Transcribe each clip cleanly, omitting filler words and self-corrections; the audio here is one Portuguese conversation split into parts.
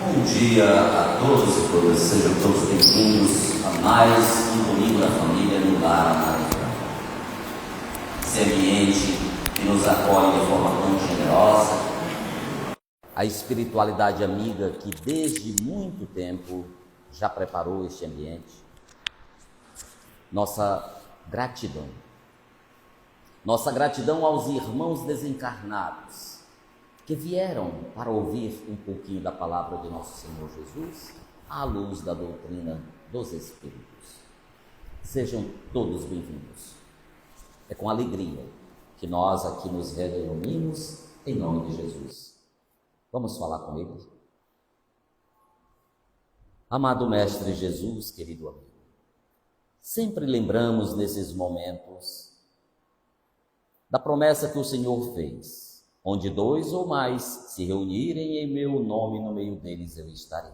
Bom dia a todos e todas, sejam todos bem-vindos a mais um Domingo da Família no Lar Amaranhão. Esse ambiente que nos acolhe de forma tão generosa, a espiritualidade amiga que desde muito tempo já preparou este ambiente, nossa gratidão aos irmãos desencarnados que vieram para ouvir um pouquinho da palavra de nosso Senhor Jesus à luz da doutrina dos Espíritos. Sejam todos bem-vindos. É com alegria que nós aqui nos reunimos em nome de Jesus. Vamos falar com Ele? Amado Mestre Jesus, querido amigo, sempre lembramos nesses momentos da promessa que o Senhor fez. Onde dois ou mais se reunirem em meu nome, no meio deles eu estarei.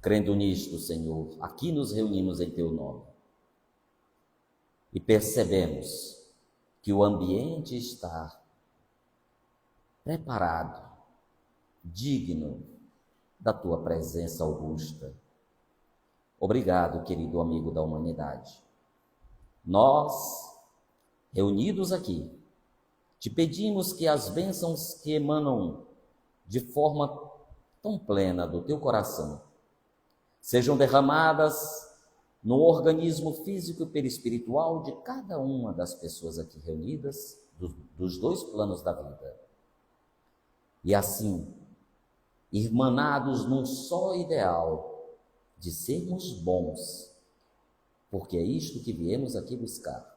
Crendo nisto, Senhor, aqui nos reunimos em teu nome. E percebemos que o ambiente está preparado, digno da tua presença augusta. Obrigado, querido amigo da humanidade. Nós, reunidos aqui, te pedimos que as bênçãos que emanam de forma tão plena do teu coração sejam derramadas no organismo físico e perispiritual de cada uma das pessoas aqui reunidas, dos dois planos da vida. E assim, irmanados num só ideal de sermos bons, porque é isto que viemos aqui buscar.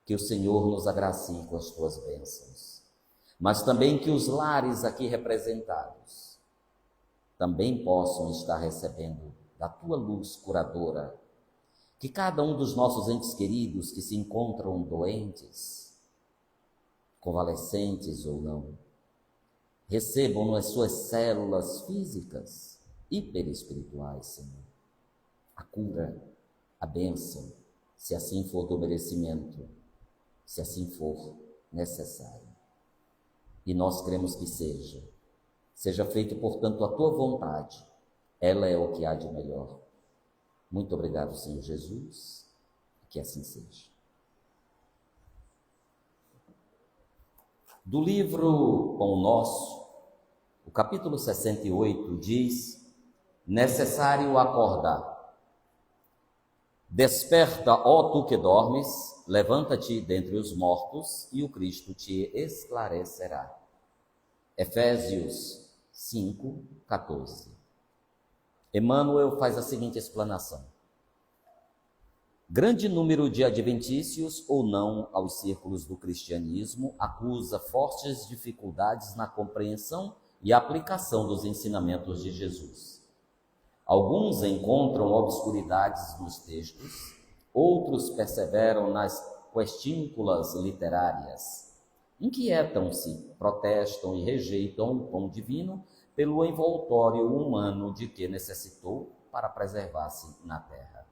Que o Senhor nos agracie com as tuas bênçãos, mas também que os lares aqui representados também possam estar recebendo da tua luz curadora, que cada um dos nossos entes queridos que se encontram doentes, convalescentes ou não, recebam nas suas células físicas e perispirituais, Senhor, a cura, a bênção, se assim for do merecimento, se assim for necessário. E nós queremos que seja feito, portanto, a tua vontade. Ela é o que há de melhor. Muito obrigado, Senhor Jesus, que assim seja. Do livro Pão Nosso, o capítulo 68 diz: necessário acordar. Desperta, ó tu que dormes, levanta-te dentre os mortos e o Cristo te esclarecerá. Efésios 5:14. Emmanuel faz a seguinte explanação: grande número de adventícios ou não aos círculos do cristianismo acusa fortes dificuldades na compreensão e aplicação dos ensinamentos de Jesus. Alguns encontram obscuridades nos textos, outros perseveram nas questínculas literárias. Inquietam-se, protestam e rejeitam o tom divino pelo envoltório humano de que necessitou para preservar-se na terra.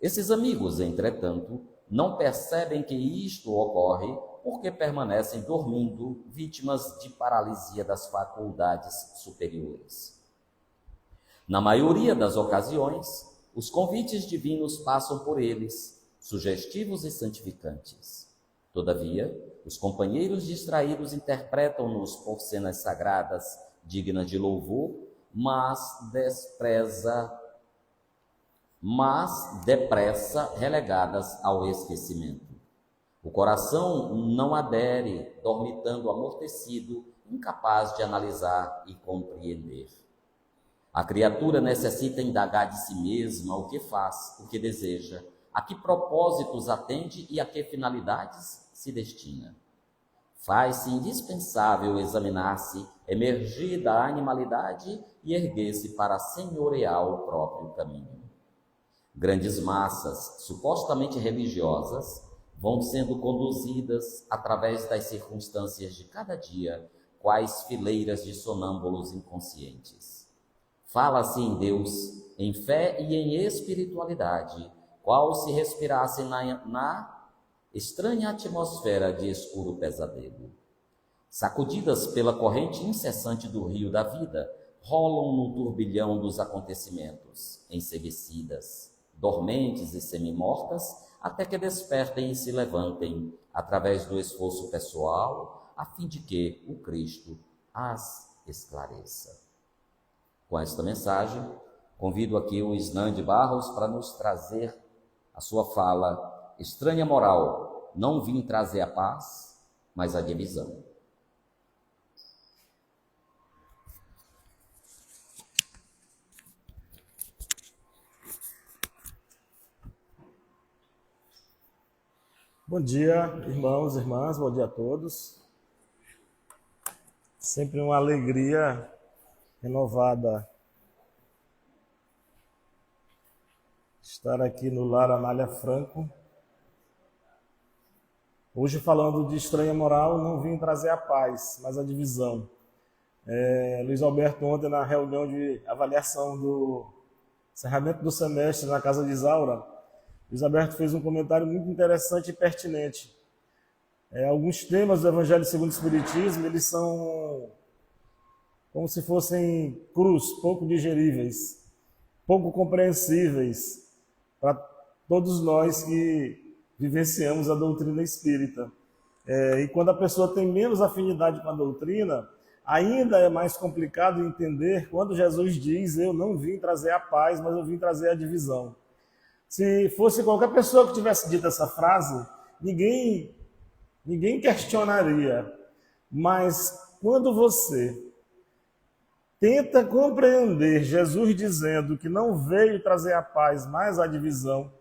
Esses amigos, entretanto, não percebem que isto ocorre porque permanecem dormindo, vítimas de paralisia das faculdades superiores. Na maioria das ocasiões, os convites divinos passam por eles, sugestivos e santificantes. Todavia, os companheiros distraídos interpretam-nos por cenas sagradas, dignas de louvor, mas depressa relegadas ao esquecimento. O coração não adere, dormitando amortecido, incapaz de analisar e compreender. A criatura necessita indagar de si mesma o que faz, o que deseja, a que propósitos atende e a que finalidades se destina. Faz-se indispensável examinar-se, emergir da animalidade e erguer-se para senhorear o próprio caminho. Grandes massas, supostamente religiosas, vão sendo conduzidas através das circunstâncias de cada dia, quais fileiras de sonâmbulos inconscientes. Fala-se em Deus, em fé e em espiritualidade, qual se respirasse na estranha atmosfera de escuro pesadelo. Sacudidas pela corrente incessante do rio da vida, rolam no turbilhão dos acontecimentos, enseguecidas, dormentes e semimortas, até que despertem e se levantem, através do esforço pessoal, a fim de que o Cristo as esclareça. Com esta mensagem, convido aqui o Isnã de Barros para nos trazer a sua fala: estranha moral, não vim trazer a paz, mas a divisão. Bom dia, irmãos e irmãs, bom dia a todos. Sempre uma alegria renovada estar aqui no Lar Amália Franco. Hoje, falando de estranha moral, não vim trazer a paz, mas a divisão. Luiz Alberto, ontem, na reunião de avaliação do encerramento do semestre na casa de Isaura, Luiz Alberto fez um comentário muito interessante e pertinente. Alguns temas do Evangelho segundo o Espiritismo, eles são como se fossem crus, pouco digeríveis, pouco compreensíveis para todos nós que vivenciamos a doutrina espírita. E quando a pessoa tem menos afinidade com a doutrina, ainda é mais complicado entender quando Jesus diz: eu não vim trazer a paz, mas eu vim trazer a divisão. Se fosse qualquer pessoa que tivesse dito essa frase, ninguém questionaria. Mas quando você tenta compreender Jesus dizendo que não veio trazer a paz, mas a divisão,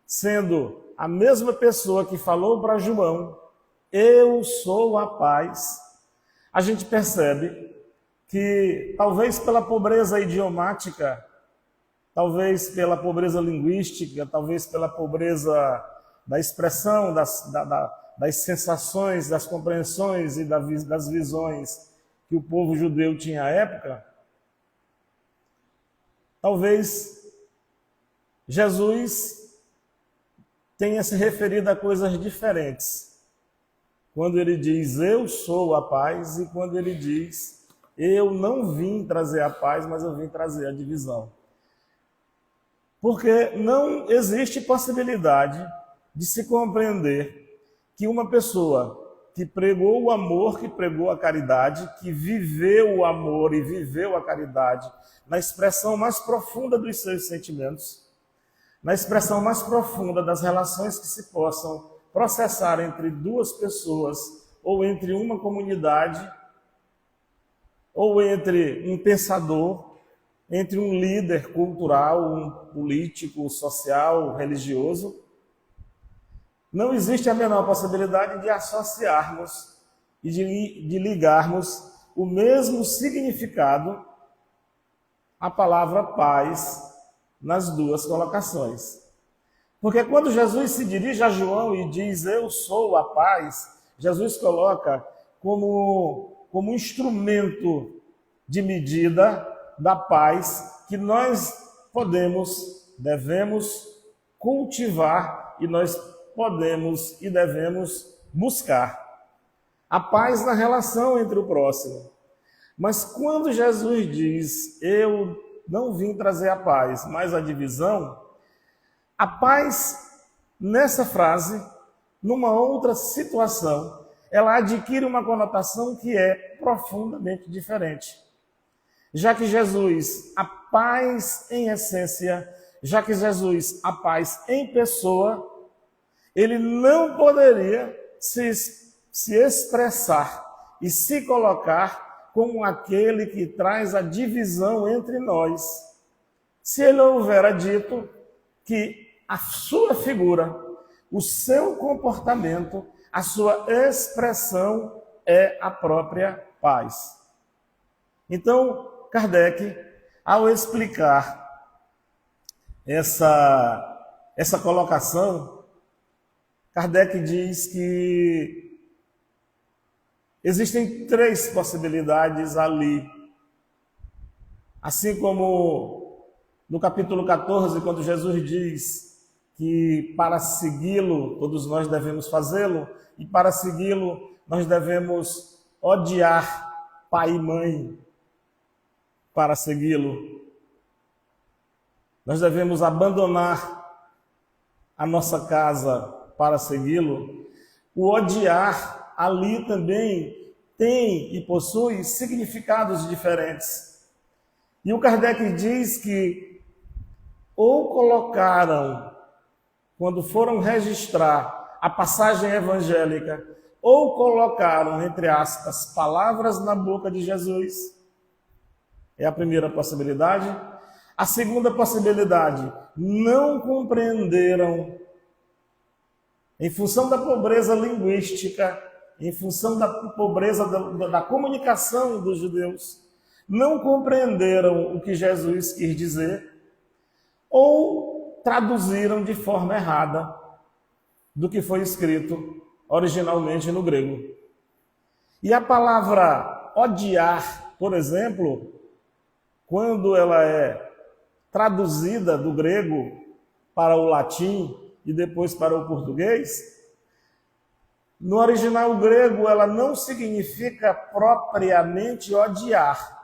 sendo a mesma pessoa que falou para João: eu sou a paz, a gente percebe que talvez pela pobreza idiomática, talvez pela pobreza linguística, talvez pela pobreza da expressão, das sensações, das compreensões e das visões que o povo judeu tinha à época, talvez Jesus tenha se referido a coisas diferentes quando ele diz: eu sou a paz, e quando ele diz: eu não vim trazer a paz, mas eu vim trazer a divisão. Porque não existe possibilidade de se compreender que uma pessoa que pregou o amor, que pregou a caridade, que viveu o amor e viveu a caridade na expressão mais profunda dos seus sentimentos, na expressão mais profunda das relações que se possam processar entre duas pessoas, ou entre uma comunidade, ou entre um pensador, entre um líder cultural, um político, social, religioso, não existe a menor possibilidade de associarmos e de ligarmos o mesmo significado a palavra paz nas duas colocações. Porque quando Jesus se dirige a João e diz, eu sou a paz, Jesus coloca como instrumento de medida da paz que nós devemos cultivar e nós podemos e devemos buscar. A paz na relação entre o próximo. Mas quando Jesus diz, eu não vim trazer a paz, mas a divisão, a paz, nessa frase, numa outra situação, ela adquire uma conotação que é profundamente diferente. Já que Jesus, a paz em essência, já que Jesus, a paz em pessoa, ele não poderia se expressar e se colocar como aquele que traz a divisão entre nós. Se ele houvera dito que a sua figura, o seu comportamento, a sua expressão é a própria paz. Então, Kardec, ao explicar essa colocação, Kardec diz que existem três possibilidades ali. Assim como no capítulo 14, quando Jesus diz que para segui-lo, todos nós devemos fazê-lo, e para segui-lo nós devemos odiar pai e mãe para segui-lo. Nós devemos abandonar a nossa casa para segui-lo. O odiar ali também tem e possui significados diferentes. E o Kardec diz que ou colocaram, quando foram registrar a passagem evangélica, ou colocaram, entre aspas, palavras na boca de Jesus. É a primeira possibilidade. A segunda possibilidade, não compreenderam, em função da pobreza linguística, em função da pobreza da comunicação dos judeus, não compreenderam o que Jesus quis dizer, ou traduziram de forma errada do que foi escrito originalmente no grego. E a palavra odiar, por exemplo, quando ela é traduzida do grego para o latim e depois para o português, no original grego ela não significa propriamente odiar.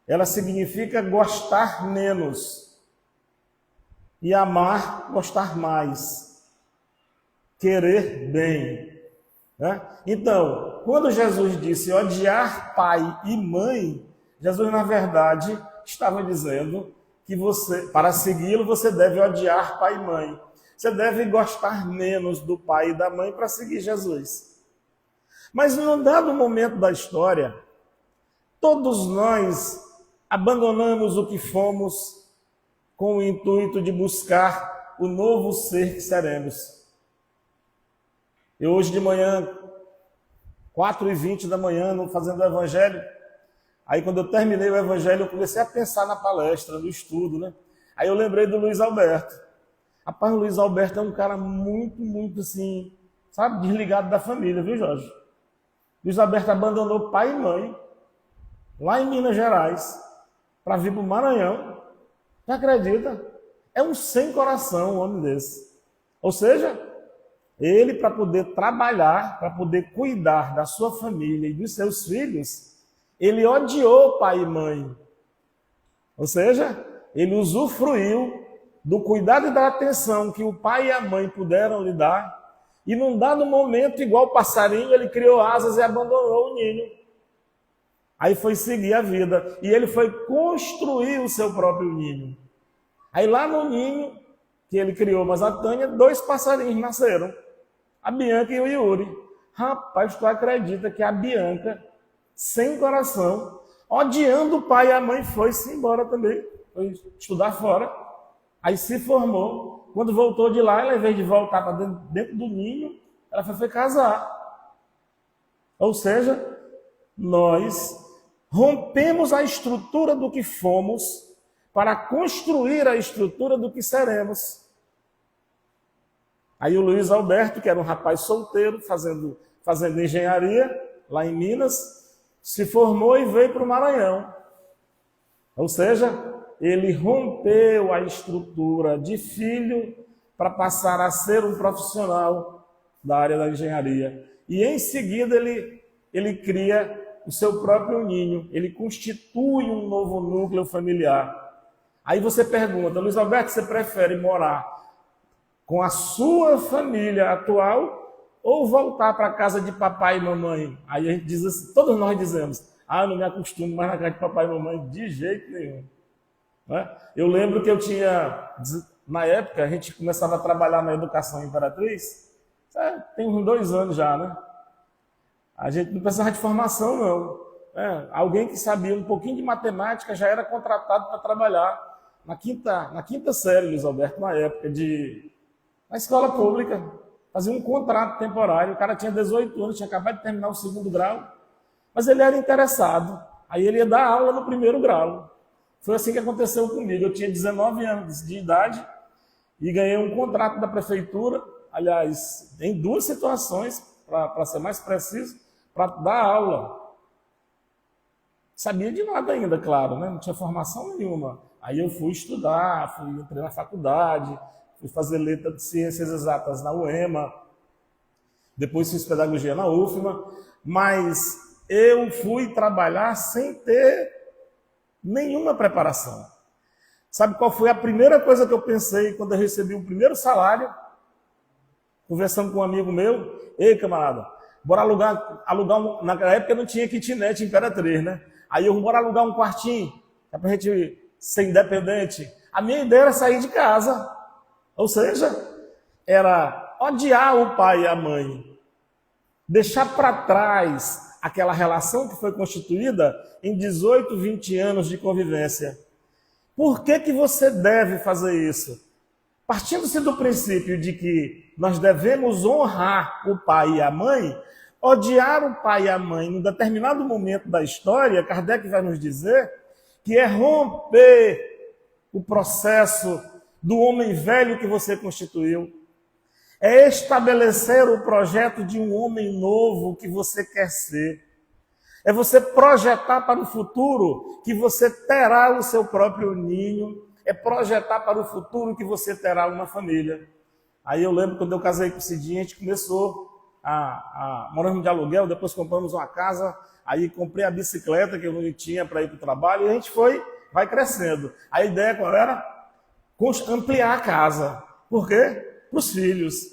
Ela significa gostar menos e amar, gostar mais, querer bem. Né? Então, quando Jesus disse odiar pai e mãe, Jesus, na verdade, estava dizendo que para segui-lo, você deve odiar pai e mãe. Você deve gostar menos do pai e da mãe para seguir Jesus. Mas, num dado momento da história, todos nós abandonamos o que fomos com o intuito de buscar o novo ser que seremos. Eu hoje de manhã, 4h20 da manhã, fazendo o evangelho, aí quando eu terminei o evangelho, eu comecei a pensar na palestra, no estudo, né? Aí eu lembrei do Luiz Alberto. Rapaz, o Luiz Alberto é um cara muito assim, sabe, desligado da família, viu, Jorge? Luiz Alberto abandonou pai e mãe, lá em Minas Gerais, para vir para o Maranhão. Você acredita? É um sem coração um homem desse. Ou seja, ele, para poder trabalhar, para poder cuidar da sua família e dos seus filhos, ele odiou pai e mãe. Ou seja, ele usufruiu do cuidado e da atenção que o pai e a mãe puderam lhe dar, e num dado momento, igual o passarinho, ele criou asas e abandonou o ninho. Aí foi seguir a vida, e ele foi construir o seu próprio ninho. Aí lá no ninho que ele criou, mas a Tânia, 2 passarinhos nasceram, a Bianca e o Yuri. Rapaz, tu acredita que a Bianca, sem coração, odiando o pai e a mãe, foi-se embora também, foi estudar fora. Aí se formou. Quando voltou de lá, ela, ao invés de voltar para dentro do ninho, ela foi casar. Ou seja, nós Rompemos a estrutura do que fomos para construir a estrutura do que seremos. Aí o Luiz Alberto, que era um rapaz solteiro, fazendo engenharia lá em Minas, se formou e veio para o Maranhão. Ou seja, ele rompeu a estrutura de filho para passar a ser um profissional da área da engenharia. E em seguida ele cria o seu próprio ninho, ele constitui um novo núcleo familiar. Aí você pergunta, Luiz Alberto, você prefere morar com a sua família atual ou voltar para a casa de papai e mamãe? Aí a gente diz assim, todos nós dizemos, eu não me acostumo mais na casa de papai e mamãe de jeito nenhum. Eu lembro que eu tinha, na época, a gente começava a trabalhar na Educação Imperatriz, tem uns 2 anos já, né? A gente não precisava de formação, não. Alguém que sabia um pouquinho de matemática já era contratado para trabalhar na quinta série, Luiz Alberto, na época, na escola pública. Fazia um contrato temporário, o cara tinha 18 anos, tinha acabado de terminar o 2º grau, mas ele era interessado. Aí ele ia dar aula no 1º grau. Foi assim que aconteceu comigo. Eu tinha 19 anos de idade e ganhei um contrato da prefeitura, aliás, em 2 situações, para ser mais preciso, para dar aula. Sabia de nada ainda, claro, né? Não tinha formação nenhuma. Aí eu fui estudar, entrei na faculdade, fui fazer letra de ciências exatas na UEMA, depois fiz pedagogia na UFMA, mas eu fui trabalhar sem ter nenhuma preparação. Sabe qual foi a primeira coisa que eu pensei quando eu recebi o primeiro salário? Conversando com um amigo meu, ei, camarada, bora alugar naquela época não tinha kitnet em Imperatriz, né? Aí eu, bora alugar um quartinho, é pra gente ser independente. A minha ideia era sair de casa, ou seja, era odiar o pai e a mãe, deixar para trás aquela relação que foi constituída em 18, 20 anos de convivência. Por que você deve fazer isso? Partindo-se do princípio de que nós devemos honrar o pai e a mãe, odiar o pai e a mãe em um determinado momento da história, Kardec vai nos dizer que é romper o processo do homem velho que você constituiu, é estabelecer o projeto de um homem novo que você quer ser, é você projetar para o futuro que você terá o seu próprio ninho, é projetar para o futuro que você terá uma família. Aí eu lembro quando eu casei com o Cidinho, a gente começou moramos de aluguel, depois compramos uma casa, aí comprei a bicicleta que eu não tinha para ir para o trabalho, e a gente vai crescendo. A ideia qual era? Ampliar a casa. Por quê? Para os filhos.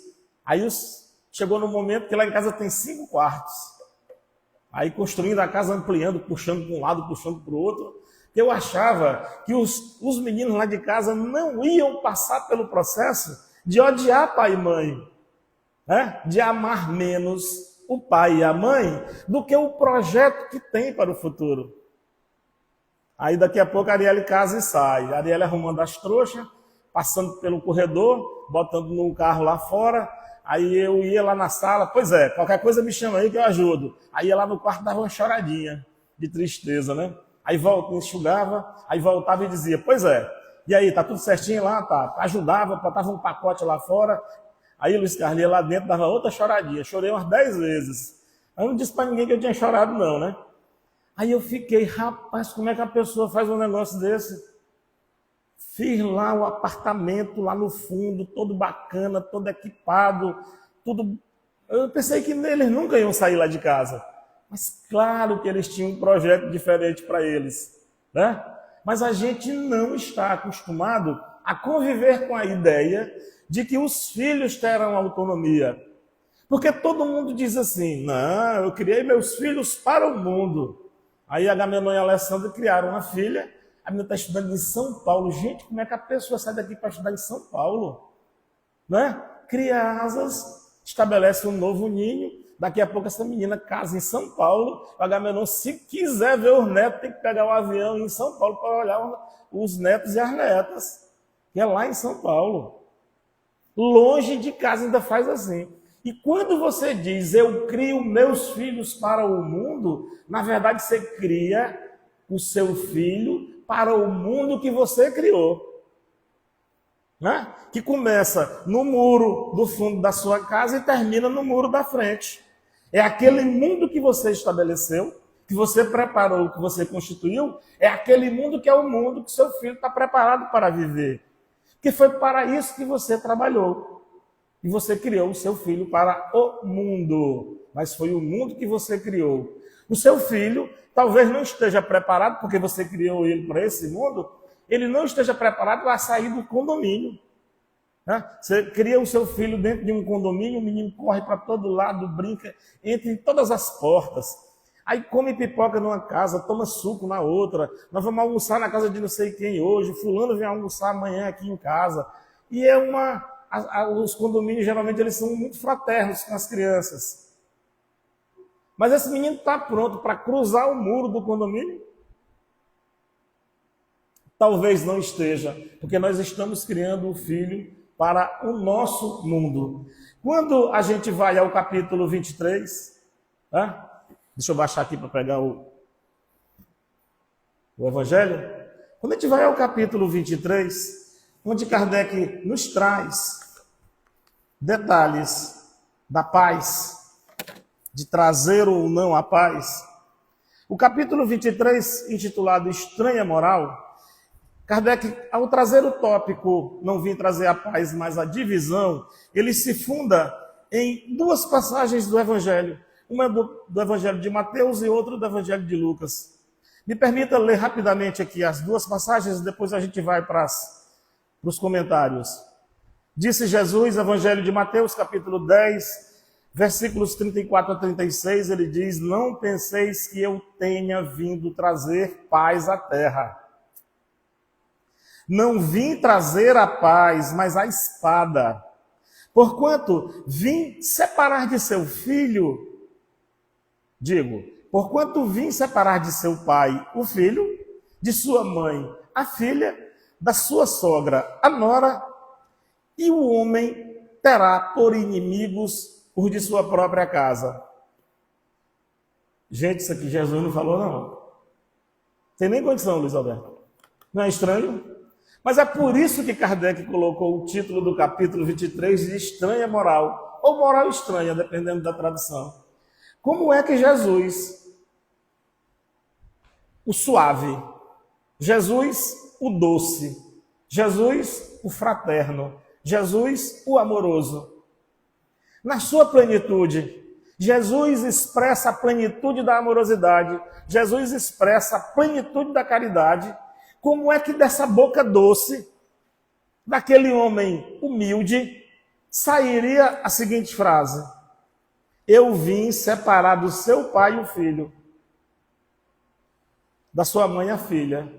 Aí chegou no momento que lá em casa tem 5 quartos. Aí construindo a casa, ampliando, puxando para um lado, puxando para o outro. Eu achava que os meninos lá de casa não iam passar pelo processo de odiar pai e mãe, né? De amar menos o pai e a mãe do que o projeto que tem para o futuro. Aí daqui a pouco a Arielle casa e sai. A Arielle arrumando as trouxas, passando pelo corredor, botando num carro lá fora. Aí eu ia lá na sala, pois é, qualquer coisa me chama aí que eu ajudo. Aí ia lá no quarto, dava uma choradinha de tristeza, né? Aí enxugava, aí voltava e dizia, pois é, e aí, tá tudo certinho lá? Tá. Ajudava, botava um pacote lá fora. Aí Luiz Carlos ia lá dentro, dava outra choradinha. Chorei umas 10 vezes. Aí eu não disse para ninguém que eu tinha chorado não, né? Aí eu fiquei, rapaz, como é que a pessoa faz um negócio desse? Fiz lá o apartamento, lá no fundo, todo bacana, todo equipado, tudo. Eu pensei que eles nunca iam sair lá de casa. Mas claro que eles tinham um projeto diferente para eles, né? Mas a gente não está acostumado a conviver com a ideia de que os filhos terão autonomia. Porque todo mundo diz assim, não, eu criei meus filhos para o mundo. Aí Agamenon e Alessandra criaram uma filha, a menina está estudando em São Paulo. Gente, como é que a pessoa sai daqui para estudar em São Paulo? Né? Cria asas, estabelece um novo ninho, daqui a pouco essa menina casa em São Paulo, o Agamenon, se quiser ver os netos, tem que pegar o avião e ir em São Paulo para olhar os netos e as netas, que é lá em São Paulo. Longe de casa ainda faz assim. E quando você diz, eu crio meus filhos para o mundo, na verdade você cria o seu filho para o mundo que você criou. Né? Que começa no muro do fundo da sua casa e termina no muro da frente. É aquele mundo que você estabeleceu, que você preparou, que você constituiu, é aquele mundo que é o mundo que seu filho está preparado para viver. Que foi para isso que você trabalhou. E você criou o seu filho para o mundo. Mas foi o mundo que você criou. O seu filho talvez não esteja preparado, porque você criou ele para esse mundo, ele não esteja preparado para sair do condomínio. Você cria o seu filho dentro de um condomínio, o menino corre para todo lado, brinca entre todas as portas. Aí come pipoca numa casa, toma suco na outra. Nós vamos almoçar na casa de não sei quem hoje, fulano vem almoçar amanhã aqui em casa. E os condomínios geralmente eles são muito fraternos com as crianças. Mas esse menino está pronto para cruzar o muro do condomínio? Talvez não esteja, porque nós estamos criando o filho para o nosso mundo. Quando a gente vai ao capítulo 23, deixa eu baixar aqui para pegar o Evangelho. Quando a gente vai ao capítulo 23, onde Kardec nos traz detalhes da paz, de trazer ou não a paz. O capítulo 23, intitulado Estranha Moral, Kardec, ao trazer o tópico não vim trazer a paz, mas a divisão, ele se funda em duas passagens do Evangelho. Uma do Evangelho de Mateus e outra do Evangelho de Lucas. Me permita ler rapidamente aqui as duas passagens, depois a gente vai para os comentários. Disse Jesus, Evangelho de Mateus, capítulo 10, versículos 34 a 36, ele diz: não penseis que eu tenha vindo trazer paz à terra. Não vim trazer a paz, mas a espada. Porquanto vim separar de seu filho, porquanto vim separar de seu pai o filho, de sua mãe a filha, da sua sogra a nora, e o homem terá por inimigos os de sua própria casa. Gente, isso aqui Jesus não falou, não. Tem nem condição, Luiz Alberto. Não é estranho? Mas é por isso que Kardec colocou o título do capítulo 23 de Estranha Moral, ou Moral Estranha, dependendo da tradução. Como é que Jesus, o suave, Jesus, o doce, Jesus, o fraterno, Jesus, o amoroso, na sua plenitude, Jesus expressa a plenitude da amorosidade, Jesus expressa a plenitude da caridade. Como é que dessa boca doce, daquele homem humilde, sairia a seguinte frase: eu vim separar do seu pai o filho, da sua mãe a filha,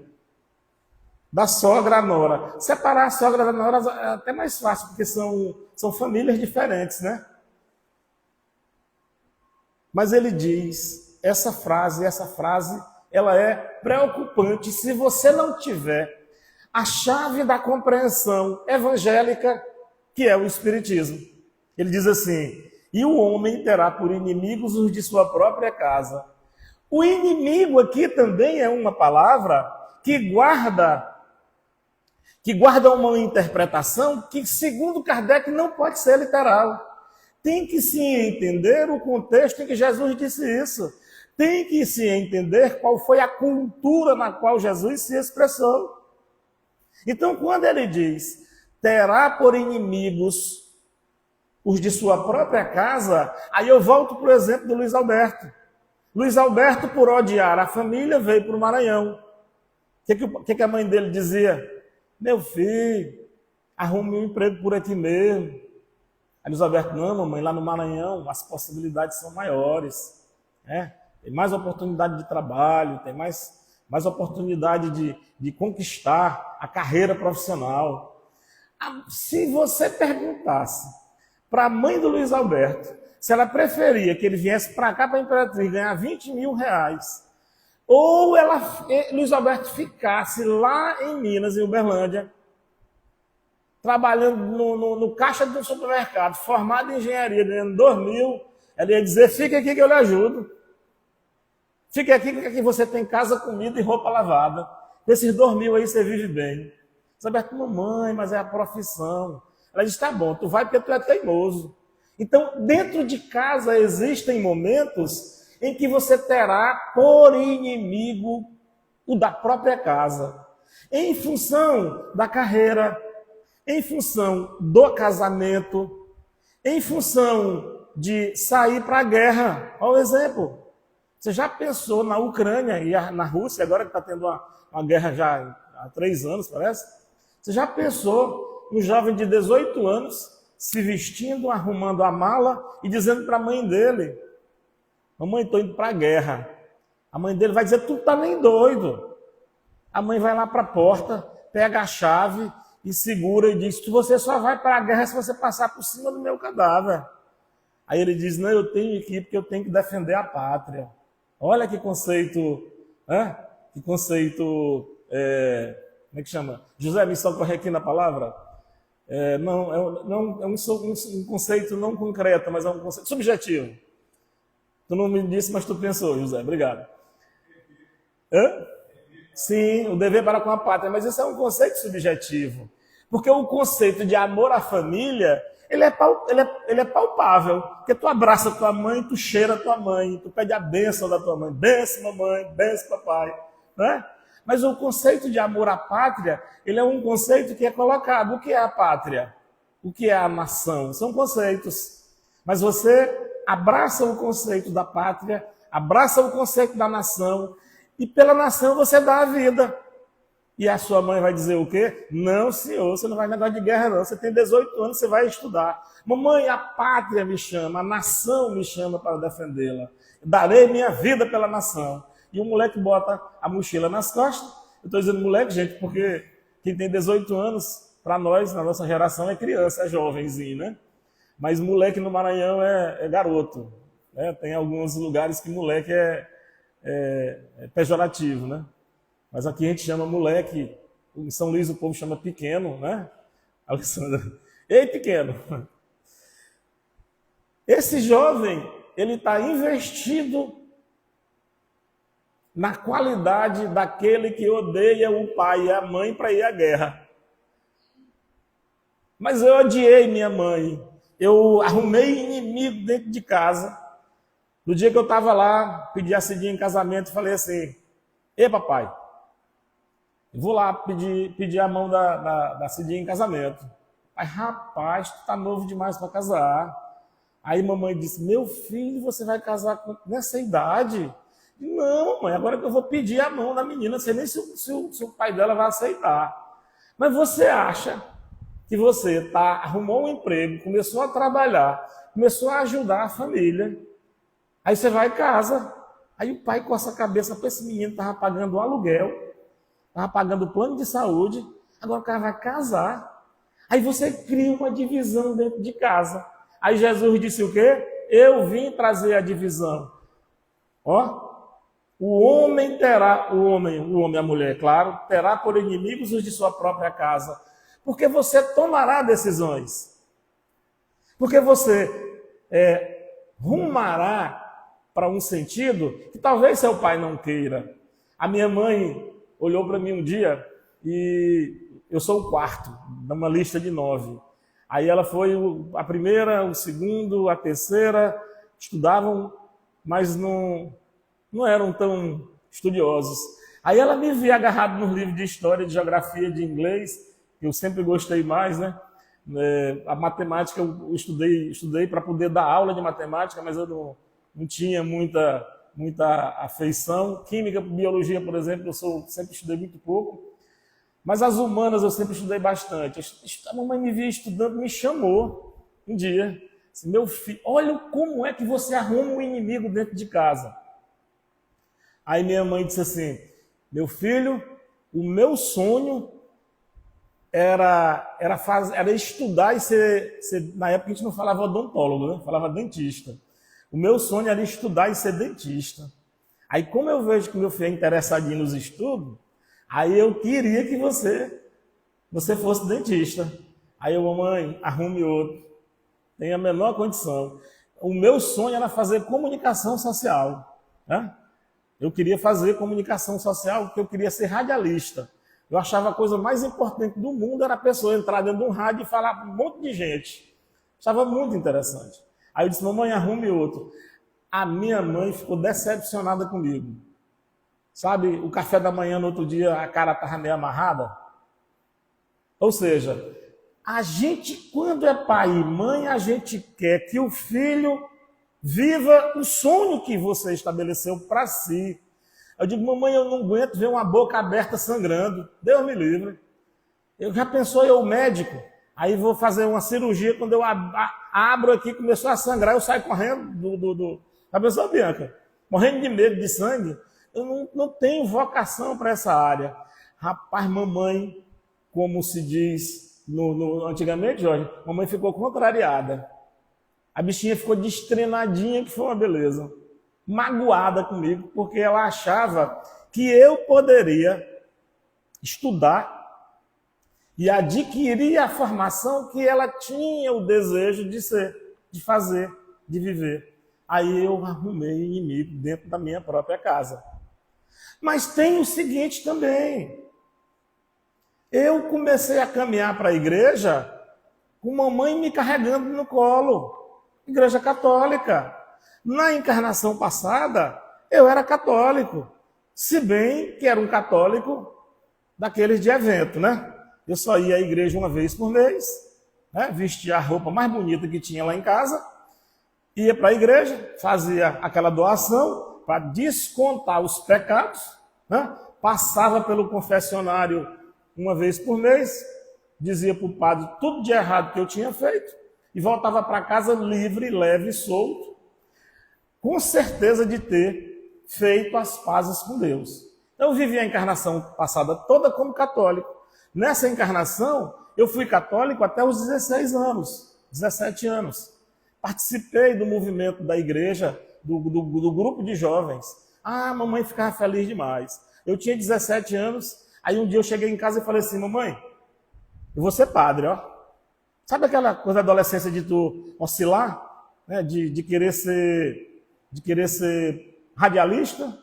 da sogra a nora. Separar a sogra da nora é até mais fácil, porque são famílias diferentes, né? Mas ele diz, essa frase, ela é preocupante se você não tiver a chave da compreensão evangélica, que é o Espiritismo. Ele diz assim: e o homem terá por inimigos os de sua própria casa. O inimigo aqui também é uma palavra que guarda uma interpretação que, segundo Kardec, não pode ser literal. Tem que se entender o contexto em que Jesus disse isso. Tem que se entender qual foi a cultura na qual Jesus se expressou. Então, quando ele diz, terá por inimigos os de sua própria casa, aí eu volto para o exemplo do Luiz Alberto. Luiz Alberto, por odiar a família, veio para o Maranhão. O que a mãe dele dizia? Meu filho, arrume um emprego por aqui mesmo. Aí Luiz Alberto: não, mamãe, lá no Maranhão as possibilidades são maiores. Tem mais oportunidade de trabalho, tem mais oportunidade de conquistar a carreira profissional. Se você perguntasse para a mãe do Luiz Alberto se ela preferia que ele viesse para cá, para a Imperatriz, ganhar 20 mil reais, ou Luiz Alberto ficasse lá em Minas, em Uberlândia, trabalhando no caixa de um supermercado, formado em engenharia, ganhando 2 mil, ela ia dizer: fica aqui que eu lhe ajudo. Fique aqui, porque aqui você tem casa, comida e roupa lavada. Esses 2.000 aí você vive bem. Roberto, mamãe, mas é a profissão. Ela diz, tá bom, tu vai porque tu é teimoso. Então, dentro de casa existem momentos em que você terá por inimigo o da própria casa. Em função da carreira, em função do casamento, em função de sair para a guerra. Olha o exemplo. Você já pensou na Ucrânia e na Rússia, agora que está tendo uma guerra já há 3 anos, parece? Você já pensou um jovem de 18 anos se vestindo, arrumando a mala e dizendo para a mãe dele, mamãe, estou indo para a guerra. A mãe dele vai dizer, tu tá nem doido. A mãe vai lá para a porta, pega a chave e segura e diz, você só vai para a guerra se você passar por cima do meu cadáver. Aí ele diz, não, eu tenho que ir porque eu tenho que defender a pátria. Olha que conceito, que conceito, como é que chama? José, me socorre aqui na palavra. É um conceito não concreto, mas é um conceito subjetivo. Tu não me disse, mas tu pensou, José. Obrigado. Sim, o dever para com a pátria, mas isso é um conceito subjetivo. Porque o conceito de amor à família, ele é palpável. Porque tu abraça tua mãe, tu cheira tua mãe, tu pede a bênção da tua mãe. Bênção, mamãe, bênção, papai. Né? Mas o conceito de amor à pátria, ele é um conceito que é colocado. O que é a pátria? O que é a nação? São conceitos. Mas você abraça o conceito da pátria, abraça o conceito da nação, e pela nação você dá a vida. E a sua mãe vai dizer o quê? Não, senhor, você não vai negócio de guerra, não. Você tem 18 anos, você vai estudar. Mamãe, a pátria me chama, a nação me chama para defendê-la. Darei minha vida pela nação. E o moleque bota a mochila nas costas. Eu estou dizendo moleque, gente, porque quem tem 18 anos, para nós, na nossa geração, é criança, é jovenzinho, né? Mas moleque no Maranhão é garoto. Né? Tem alguns lugares que moleque é pejorativo, né? Mas aqui a gente chama moleque, em São Luís o povo chama pequeno, né? Alessandra, ei pequeno! Esse jovem, ele está investido na qualidade daquele que odeia o pai e a mãe para ir à guerra. Mas eu odiei minha mãe, eu arrumei inimigo dentro de casa. No dia que eu estava lá, pedi a Cidinha em casamento, falei assim, ei papai, vou lá pedir a mão da Cidinha em casamento. Aí, rapaz, tu tá novo demais para casar. Aí mamãe disse, meu filho, você vai casar nessa idade? Não, mãe, agora que eu vou pedir a mão da menina, não sei nem se o pai dela vai aceitar. Mas você acha que você arrumou um emprego, começou a trabalhar, começou a ajudar a família, aí você vai em casa, aí o pai coça a cabeça para esse menino, estava pagando o aluguel, estava pagando o plano de saúde, agora o cara vai casar. Aí você cria uma divisão dentro de casa. Aí Jesus disse o quê? Eu vim trazer a divisão. Ó, o homem, a mulher, claro, terá por inimigos os de sua própria casa. Porque você tomará decisões. Porque você rumará para um sentido que talvez seu pai não queira. A minha mãe olhou para mim um dia e eu sou o quarto, numa lista de 9. Aí ela foi a primeira, o segundo, a terceira, estudavam, mas não eram tão estudiosos. Aí ela me via agarrado nos livros de história, de geografia, de inglês, que eu sempre gostei mais, né? A matemática eu estudei para poder dar aula de matemática, mas eu não tinha muita afeição. Química, biologia, por exemplo, eu sempre estudei muito pouco. Mas as humanas eu sempre estudei bastante. A mamãe me via estudando, me chamou um dia. Disse, meu filho, olha como é que você arruma um inimigo dentro de casa. Aí minha mãe disse assim, meu filho, o meu sonho era estudar e ser, na época a gente não falava odontólogo, né? Falava dentista. O meu sonho era estudar e ser dentista. Aí como eu vejo que meu filho é interessadinho nos estudos, aí eu queria que você fosse dentista. Aí eu, mamãe, arrume outro. Tem a menor condição. O meu sonho era fazer comunicação social. Né? Eu queria fazer comunicação social, porque eu queria ser radialista. Eu achava a coisa mais importante do mundo era a pessoa entrar dentro de um rádio e falar para um monte de gente. Achava muito interessante. Aí eu disse, mamãe, arrume outro. A minha mãe ficou decepcionada comigo. Sabe, o café da manhã no outro dia a cara estava meio amarrada. Ou seja, a gente, quando é pai e mãe, a gente quer que o filho viva o sonho que você estabeleceu para si. Eu digo, mamãe, eu não aguento ver uma boca aberta sangrando. Deus me livre. Eu já pensou eu, médico, aí vou fazer uma cirurgia, quando eu abro aqui, começou a sangrar, eu saio correndo Já pensou, Bianca? Morrendo de medo de sangue. Eu não tenho vocação para essa área. Rapaz, mamãe, como se diz antigamente, Jorge, mamãe ficou contrariada. A bichinha ficou destrenadinha, que foi uma beleza. Magoada comigo, porque ela achava que eu poderia estudar e adquirir a formação que ela tinha o desejo de ser, de fazer, de viver. Aí eu arrumei inimigo dentro da minha própria casa. Mas tem o seguinte também. Eu comecei a caminhar para a igreja com mamãe me carregando no colo. Igreja católica. Na encarnação passada, eu era católico. Se bem que era um católico daqueles de evento, né? Eu só ia à igreja uma vez por mês, né? Vestia a roupa mais bonita que tinha lá em casa, ia para a igreja, fazia aquela doação para descontar os pecados, né? Passava pelo confessionário uma vez por mês, dizia para o padre tudo de errado que eu tinha feito e voltava para casa livre, leve e solto, com certeza de ter feito as pazes com Deus. Eu vivi a encarnação passada toda como católico. Nessa encarnação, eu fui católico até os 16 anos, 17 anos. Participei do movimento da igreja, do grupo de jovens. Ah, mamãe ficava feliz demais. Eu tinha 17 anos, aí um dia eu cheguei em casa e falei assim, mamãe, eu vou ser padre, ó. Sabe aquela coisa da adolescência de tu oscilar, né? de querer ser radialista?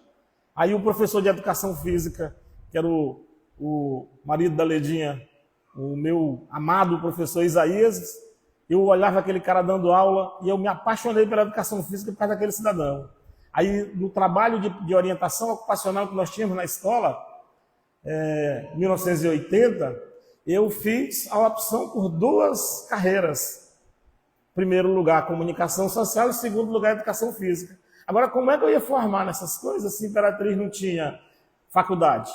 Aí o professor de educação física, que era o marido da Ledinha, o meu amado professor Isaías, eu olhava aquele cara dando aula e eu me apaixonei pela educação física por causa daquele cidadão. Aí, no trabalho de orientação ocupacional que nós tínhamos na escola, em 1980, eu fiz a opção por 2 carreiras. Em primeiro lugar, comunicação social, e em segundo lugar, educação física. Agora, como é que eu ia formar nessas coisas se a Imperatriz não tinha faculdade?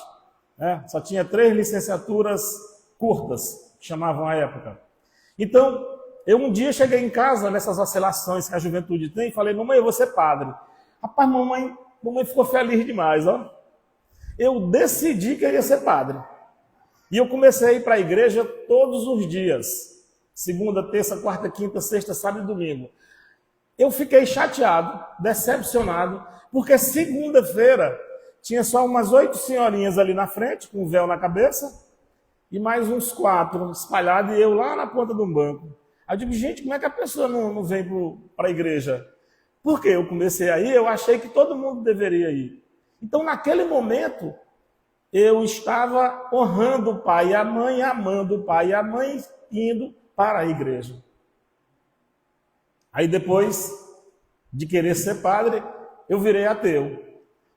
Só tinha 3 licenciaturas curtas, que chamavam à época. Então, eu um dia cheguei em casa, nessas oscilações que a juventude tem, e falei, mamãe, eu vou ser padre. Rapaz, mamãe ficou feliz demais, ó. Eu decidi que eu ia ser padre. E eu comecei a ir para a igreja todos os dias. Segunda, terça, quarta, quinta, sexta, sábado e domingo. Eu fiquei chateado, decepcionado, porque segunda-feira tinha só umas 8 senhorinhas ali na frente, com um véu na cabeça, e mais uns 4 espalhados, e eu lá na ponta de um banco. Aí eu digo, gente, como é que a pessoa não vem para a igreja? Porque eu comecei a ir, eu achei que todo mundo deveria ir. Então, naquele momento, eu estava honrando o pai e a mãe, amando o pai e a mãe, indo para a igreja. Aí depois de querer ser padre, eu virei ateu.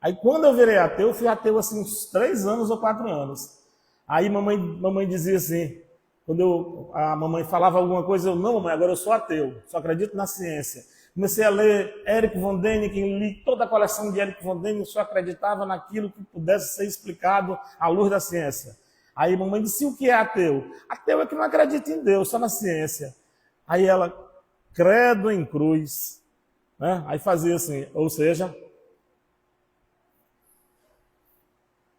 Aí quando eu virei ateu, eu fui ateu assim uns 3 anos ou 4 anos. Aí mamãe dizia assim, quando a mamãe falava alguma coisa, eu, não, mamãe, agora eu sou ateu, só acredito na ciência. Comecei a ler Erich von Däniken, li toda a coleção de Erich von Däniken, só acreditava naquilo que pudesse ser explicado à luz da ciência. Aí mamãe disse, o que é ateu? Ateu é que não acredita em Deus, só na ciência. Aí ela, credo em cruz. Né? Aí fazia assim, ou seja,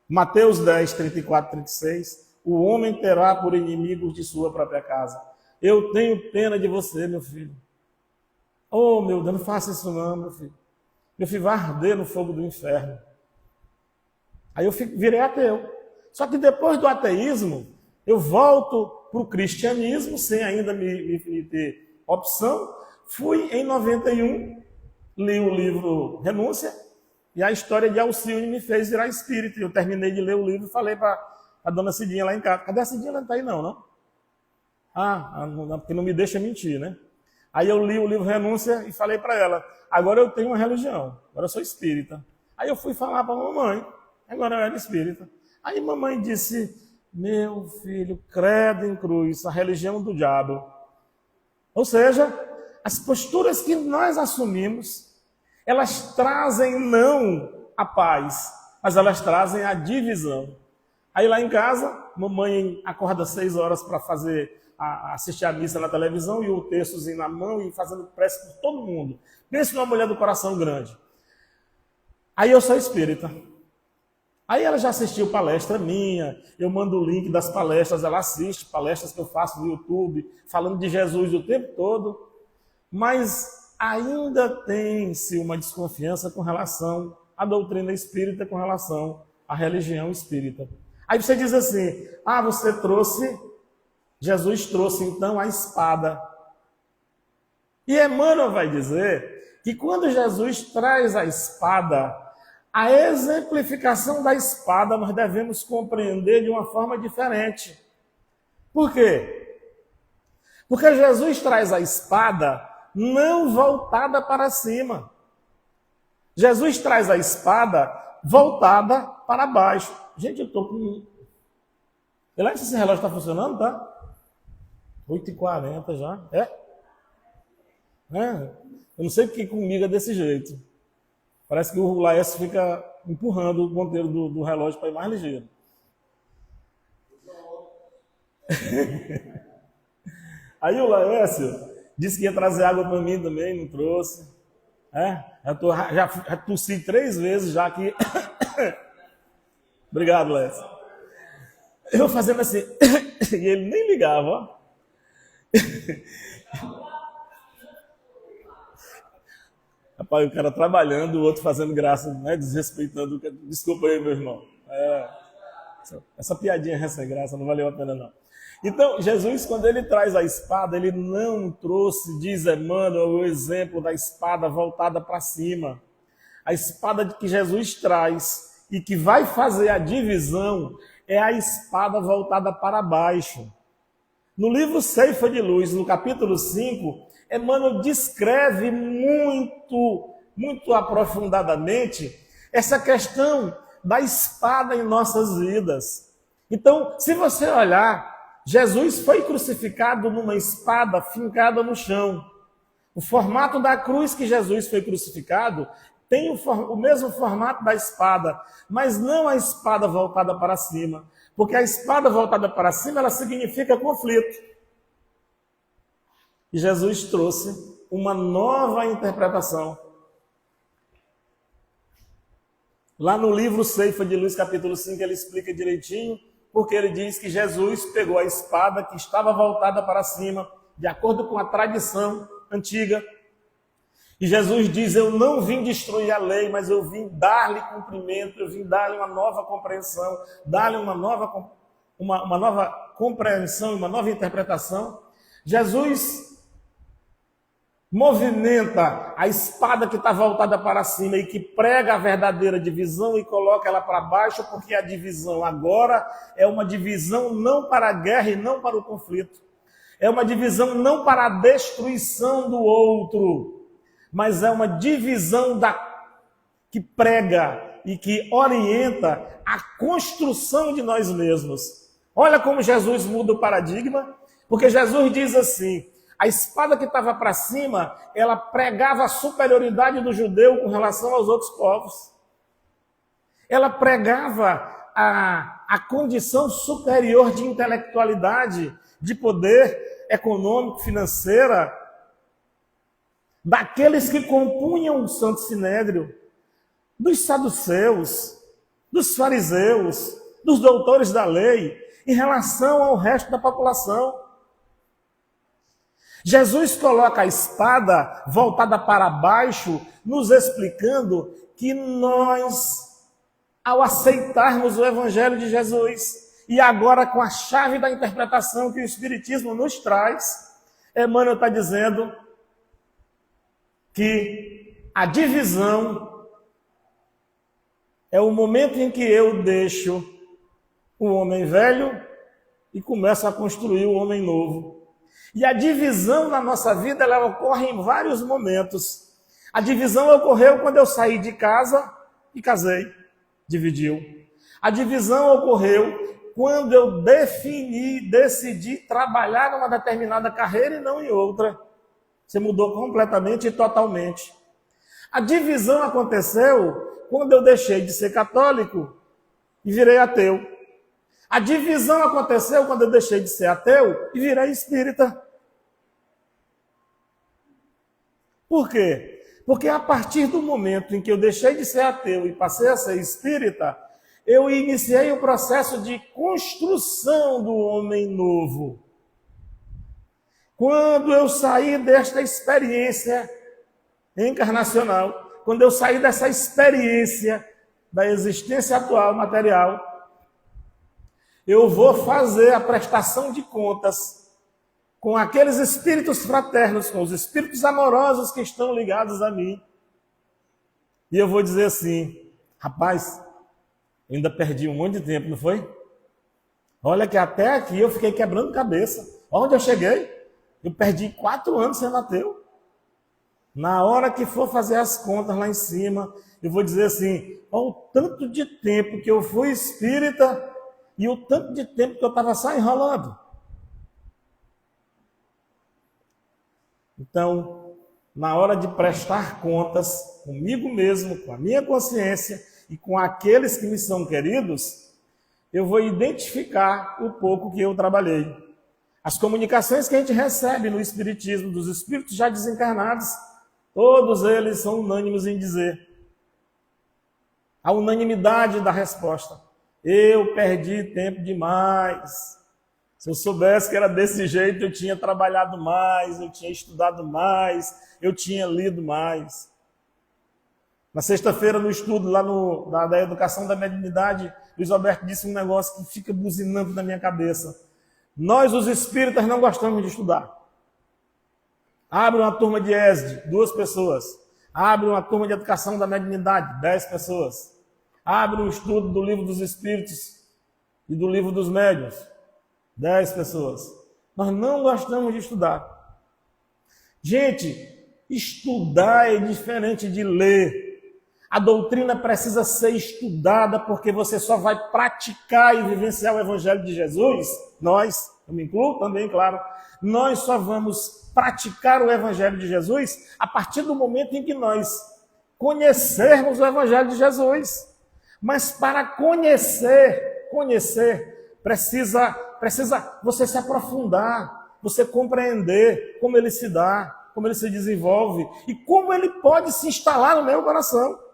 Mateus 10, 34, 36, o homem terá por inimigos de sua própria casa. Eu tenho pena de você, meu filho. Oh, meu Deus, não faça isso não, meu filho. Meu filho vai arder no fogo do inferno. Aí eu virei ateu. Só que depois do ateísmo, eu volto para o cristianismo, sem ainda me ter opção. Fui em 91, li o livro Renúncia, E a história de Alcione me fez virar espírita. Eu terminei de ler o livro e falei para a dona Cidinha lá em casa. Cadê a Cidinha? Ela não está aí não? Porque não me deixa mentir, né? Aí eu li o livro Renúncia e falei para ela, agora eu tenho uma religião, agora eu sou espírita. Aí eu fui falar para a mamãe, agora eu era espírita. Aí mamãe disse, meu filho, credo em cruz, a religião do diabo. Ou seja, as posturas que nós assumimos, elas trazem não a paz, mas elas trazem a divisão. Aí lá em casa, mamãe acorda 6 horas para assistir a missa na televisão e o textozinho na mão e fazendo prece por todo mundo. Pensa numa mulher do coração grande. Aí eu sou espírita. Aí ela já assistiu palestra minha, eu mando o link das palestras, ela assiste palestras que eu faço no YouTube, falando de Jesus o tempo todo, mas ainda tem-se uma desconfiança com relação à doutrina espírita, com relação à religião espírita. Aí você diz assim, Jesus trouxe então a espada. E Emmanuel vai dizer que quando Jesus traz a espada, a exemplificação da espada nós devemos compreender de uma forma diferente. Por quê? Porque Jesus traz a espada não voltada para cima. Jesus traz a espada voltada para baixo. Gente, eu estou com... Olha se esse relógio está funcionando, tá? 8h40 já. Eu não sei porque comigo é desse jeito. Parece que o Laércio fica empurrando o ponteiro do relógio para ir mais ligeiro. Aí o Laércio disse que ia trazer água para mim também, não trouxe. Já tossi 3 vezes já aqui. Obrigado, Laércio. Eu fazendo assim, e ele nem ligava, ó. Rapaz, o cara trabalhando, o outro fazendo graça, né, desrespeitando. Desculpa aí, meu irmão. Essa piadinha é sem graça, não valeu a pena não. Então, Jesus, quando ele traz a espada, ele não trouxe, diz Emmanuel, o exemplo da espada voltada para cima. A espada que Jesus traz e que vai fazer a divisão é a espada voltada para baixo. No livro Ceifa de Luz, no capítulo 5, Emmanuel descreve muito aprofundadamente essa questão da espada em nossas vidas. Então, se você olhar, Jesus foi crucificado numa espada fincada no chão. O formato da cruz que Jesus foi crucificado tem o mesmo formato da espada, mas não a espada voltada para cima. Porque a espada voltada para cima, ela significa conflito. E Jesus trouxe uma nova interpretação. Lá no livro Ceifa de Luz, capítulo 5, ele explica direitinho, porque ele diz que Jesus pegou a espada que estava voltada para cima, de acordo com a tradição antiga. E Jesus diz, eu não vim destruir a lei, mas eu vim dar-lhe cumprimento, eu vim dar-lhe uma nova compreensão, dar-lhe uma nova compreensão, uma nova interpretação. Jesus movimenta a espada que está voltada para cima e que prega a verdadeira divisão e coloca ela para baixo, porque a divisão agora é uma divisão não para a guerra e não para o conflito. É uma divisão não para a destruição do outro, mas é uma divisão que prega e que orienta a construção de nós mesmos. Olha como Jesus muda o paradigma, porque Jesus diz assim, a espada que estava para cima, ela pregava a superioridade do judeu com relação aos outros povos. Ela pregava a condição superior de intelectualidade, de poder econômico, financeira, daqueles que compunham o Santo Sinédrio, dos saduceus, dos fariseus, dos doutores da lei, em relação ao resto da população. Jesus coloca a espada voltada para baixo, nos explicando que nós, ao aceitarmos o Evangelho de Jesus, e agora com a chave da interpretação que o Espiritismo nos traz, Emmanuel está dizendo que a divisão é o momento em que eu deixo o homem velho e começo a construir o homem novo. E a divisão na nossa vida, ela ocorre em vários momentos. A divisão ocorreu quando eu saí de casa e casei, dividiu. A divisão ocorreu quando eu decidi trabalhar numa determinada carreira e não em outra. Você mudou completamente e totalmente. A divisão aconteceu quando eu deixei de ser católico e virei ateu. A divisão aconteceu quando eu deixei de ser ateu e virei espírita. Por quê? Porque a partir do momento em que eu deixei de ser ateu e passei a ser espírita, eu iniciei o processo de construção do homem novo. Quando eu saí desta experiência encarnacional, quando eu saí dessa experiência da existência atual material, eu vou fazer a prestação de contas com aqueles espíritos fraternos, com os espíritos amorosos que estão ligados a mim. E eu vou dizer assim, rapaz, eu ainda perdi um monte de tempo, não foi? Olha que até aqui eu fiquei quebrando cabeça. Onde eu cheguei? Eu perdi 4 anos sendo ateu. Na hora que for fazer as contas lá em cima, eu vou dizer assim, olha o tanto de tempo que eu fui espírita e o tanto de tempo que eu estava só enrolando. Então, na hora de prestar contas comigo mesmo, com a minha consciência e com aqueles que me são queridos, eu vou identificar o pouco que eu trabalhei. As comunicações que a gente recebe no Espiritismo, dos espíritos já desencarnados, todos eles são unânimes em dizer a unanimidade da resposta. Eu perdi tempo demais. Se eu soubesse que era desse jeito, eu tinha trabalhado mais, eu tinha estudado mais, eu tinha lido mais. Na sexta-feira, no estudo lá da educação da mediunidade, Luiz Alberto disse um negócio que fica buzinando na minha cabeça. Nós, os espíritas, não gostamos de estudar. Abre uma turma de ESD, 2 pessoas. Abre uma turma de educação da mediunidade, 10 pessoas. Abre um estudo do livro dos espíritos e do livro dos médiuns, 10 pessoas. Nós não gostamos de estudar. Gente, estudar é diferente de ler. A doutrina precisa ser estudada porque você só vai praticar e vivenciar o Evangelho de Jesus. Nós, eu me incluo também, claro, nós só vamos praticar o Evangelho de Jesus a partir do momento em que nós conhecermos o Evangelho de Jesus. Mas para conhecer, precisa você se aprofundar, você compreender como ele se dá, como ele se desenvolve e como ele pode se instalar no meu coração.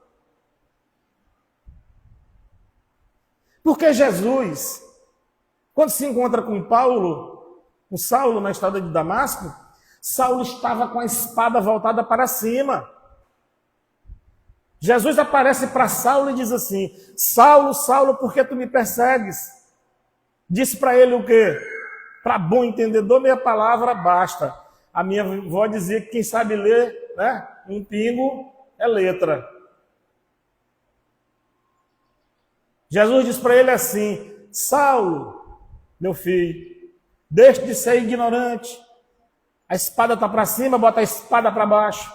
Porque Jesus, quando se encontra com Saulo na estrada de Damasco, Saulo estava com a espada voltada para cima. Jesus aparece para Saulo e diz assim, Saulo, Saulo, por que tu me persegues? Disse para ele o quê? Para bom entendedor, meia palavra basta. A minha avó dizia que quem sabe ler, né, um pingo é letra. Jesus diz para ele assim, Saulo, meu filho, deixe de ser ignorante. A espada está para cima, bota a espada para baixo.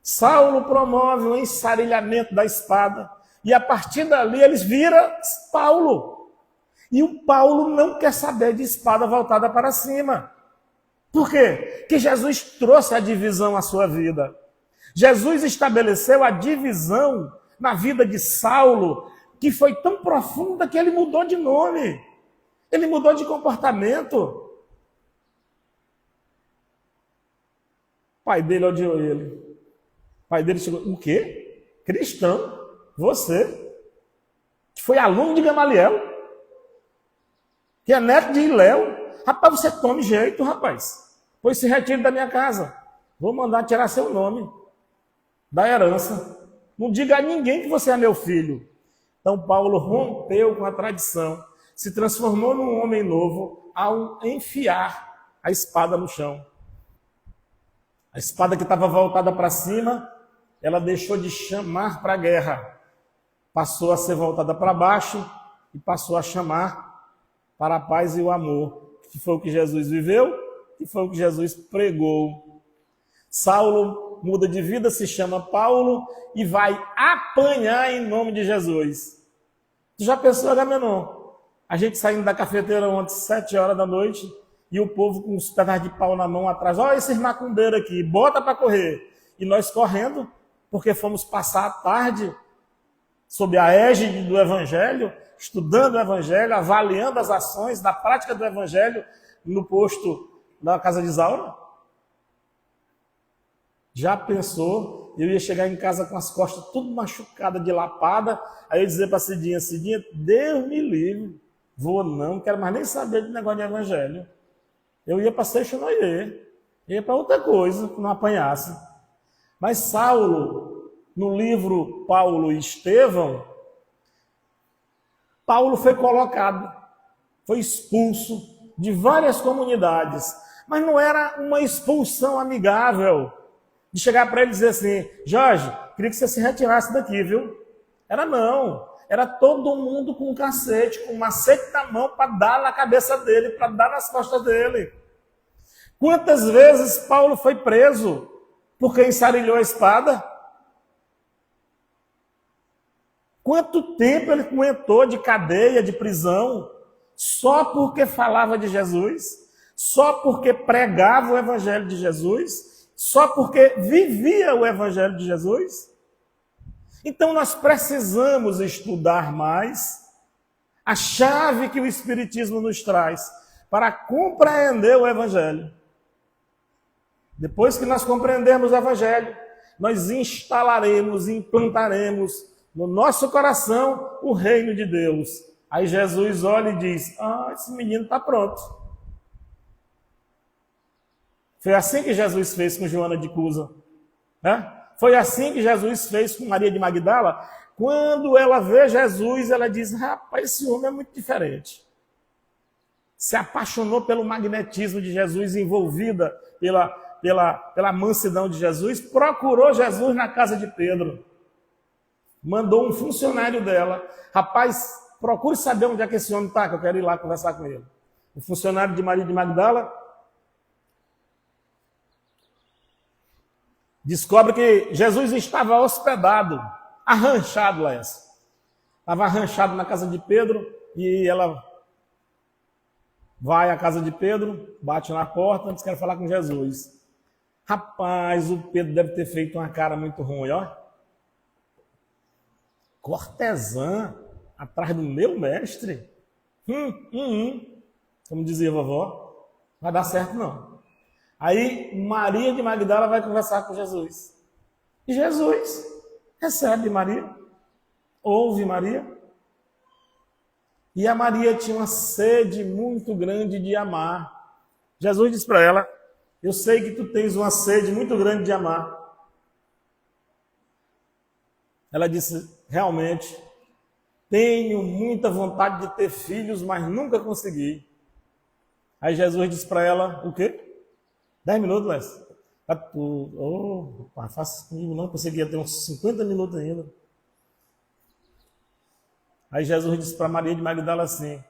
Saulo promove o ensarilhamento da espada. E a partir dali eles viram Paulo. E o Paulo não quer saber de espada voltada para cima. Por quê? Porque Jesus trouxe a divisão à sua vida. Jesus estabeleceu a divisão na vida de Saulo, que foi tão profunda que ele mudou de nome. Ele mudou de comportamento. O pai dele odiou ele. O pai dele chegou, o quê? Cristão? Você? Que foi aluno de Gamaliel? Que é neto de Iléu? Rapaz, você tome jeito, rapaz. Pois se retire da minha casa. Vou mandar tirar seu nome da herança. Não diga a ninguém que você é meu filho. Então Paulo rompeu com a tradição, se transformou num homem novo ao enfiar a espada no chão. A espada que estava voltada para cima, ela deixou de chamar para a guerra, passou a ser voltada para baixo e passou a chamar para a paz e o amor, que foi o que Jesus viveu, que foi o que Jesus pregou. Saulo muda de vida, se chama Paulo e vai apanhar em nome de Jesus. Tu já pensou, Agamenon? A gente saindo da cafeteira ontem, 7 horas da noite, e o povo com os pedaços de pau na mão atrás. Olha esses macumbeiros aqui, bota para correr. E nós correndo, porque fomos passar a tarde sob a égide do Evangelho, estudando o Evangelho, avaliando as ações da prática do Evangelho no posto da casa de Isaura. Já pensou? Eu ia chegar em casa com as costas tudo machucadas de lapada, aí eu ia dizer para Cidinha, Deus me livre, vou não quero mais nem saber de negócio de Evangelho. Eu ia para Seixonoye, ia para outra coisa, que não apanhasse. Mas Saulo, no livro Paulo e Estevão, Paulo foi colocado, foi expulso de várias comunidades, mas não era uma expulsão amigável, de chegar para ele e dizer assim, Jorge, queria que você se retirasse daqui, viu? Era não, era todo mundo com um cacete, com um macete na mão para dar na cabeça dele, para dar nas costas dele. Quantas vezes Paulo foi preso porque ensarilhou a espada? Quanto tempo ele aguentou de cadeia, de prisão, só porque falava de Jesus, só porque pregava o Evangelho de Jesus, só porque vivia o Evangelho de Jesus? Então nós precisamos estudar mais a chave que o Espiritismo nos traz para compreender o Evangelho. Depois que nós compreendermos o Evangelho, nós instalaremos, implantaremos no nosso coração o reino de Deus. Aí Jesus olha e diz, esse menino está pronto. Foi assim que Jesus fez com Joana de Cusa, né? Foi assim que Jesus fez com Maria de Magdala. Quando ela vê Jesus, ela diz, rapaz, esse homem é muito diferente. Se apaixonou pelo magnetismo de Jesus, envolvida pela mansidão de Jesus, procurou Jesus na casa de Pedro. Mandou um funcionário dela, rapaz, procure saber onde é que esse homem está, que eu quero ir lá conversar com ele. O funcionário de Maria de Magdala descobre que Jesus estava hospedado, arranchado lá. Estava arranchado na casa de Pedro e ela vai à casa de Pedro, bate na porta, diz que quer falar com Jesus. Rapaz, o Pedro deve ter feito uma cara muito ruim, ó. Cortesã atrás do meu mestre? Como dizia a vovó, vai dar certo não. Aí Maria de Magdala vai conversar com Jesus. E Jesus recebe Maria, ouve Maria. E a Maria tinha uma sede muito grande de amar. Jesus disse para ela, eu sei que tu tens uma sede muito grande de amar. Ela disse, realmente, tenho muita vontade de ter filhos, mas nunca consegui. Aí Jesus disse para ela, o quê? 10 minutos, Lécio? Faça comigo não, conseguia ter uns 50 minutos ainda. Aí Jesus disse para Maria de Magdala assim,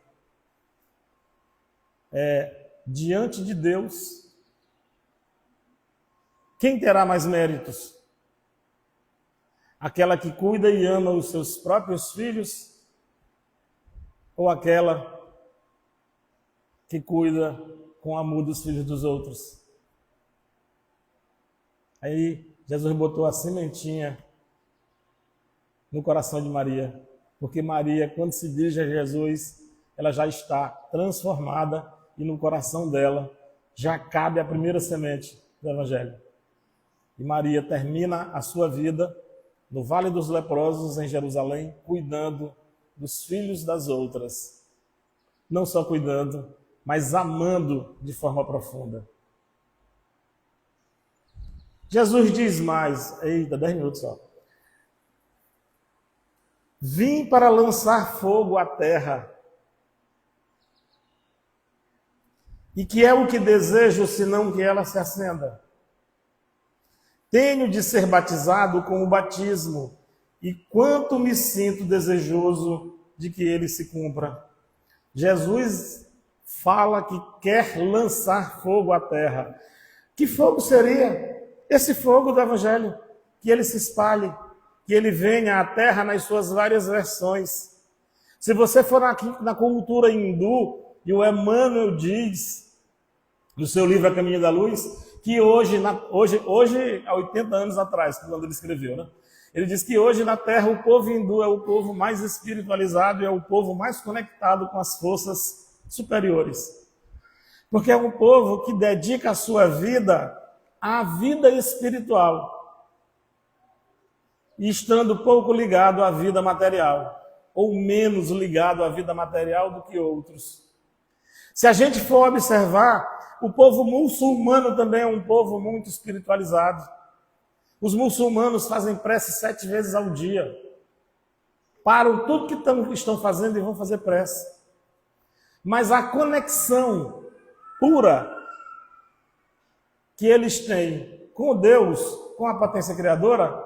diante de Deus, quem terá mais méritos? Aquela que cuida e ama os seus próprios filhos ou aquela que cuida com amor dos filhos dos outros? Aí Jesus botou a sementinha no coração de Maria, porque Maria, quando se dirige a Jesus, ela já está transformada e no coração dela já cabe a primeira semente do Evangelho. E Maria termina a sua vida no Vale dos Leprosos, em Jerusalém, cuidando dos filhos das outras. Não só cuidando, mas amando de forma profunda. Jesus diz mais, 10 minutos só. Vim para lançar fogo à terra. E que é o que desejo, senão que ela se acenda? Tenho de ser batizado com o batismo, e quanto me sinto desejoso de que ele se cumpra. Jesus fala que quer lançar fogo à terra. Que fogo seria? Esse fogo do Evangelho, que ele se espalhe, que ele venha à terra nas suas várias versões. Se você for na cultura hindu, e o Emmanuel diz, no seu livro A Caminho da Luz, que hoje, há 80 anos atrás, quando ele escreveu, né? Ele diz que hoje na Terra o povo hindu é o povo mais espiritualizado e é o povo mais conectado com as forças superiores. Porque é um povo que dedica a sua vida à vida espiritual, e estando pouco ligado à vida material, ou menos ligado à vida material do que outros. Se a gente for observar, o povo muçulmano também é um povo muito espiritualizado. Os muçulmanos fazem prece 7 vezes ao dia. Param tudo que estão fazendo e vão fazer prece. Mas a conexão pura que eles têm com Deus, com a potência criadora,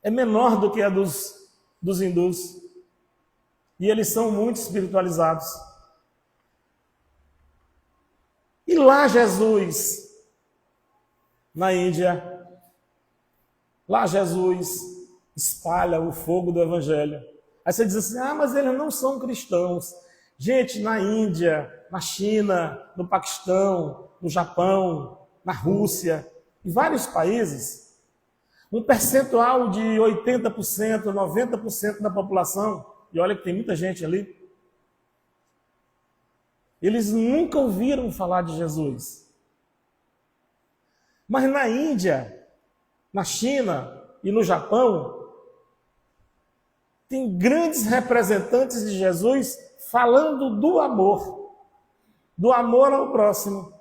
é menor do que a dos hindus. E eles são muito espiritualizados. E lá Jesus, na Índia, lá Jesus espalha o fogo do Evangelho. Aí você diz assim, mas eles não são cristãos. Gente, na Índia, na China, no Paquistão, no Japão, na Rússia, em vários países, um percentual de 80%, 90% da população, e olha que tem muita gente ali, eles nunca ouviram falar de Jesus. Mas na Índia, na China e no Japão, tem grandes representantes de Jesus falando do amor ao próximo,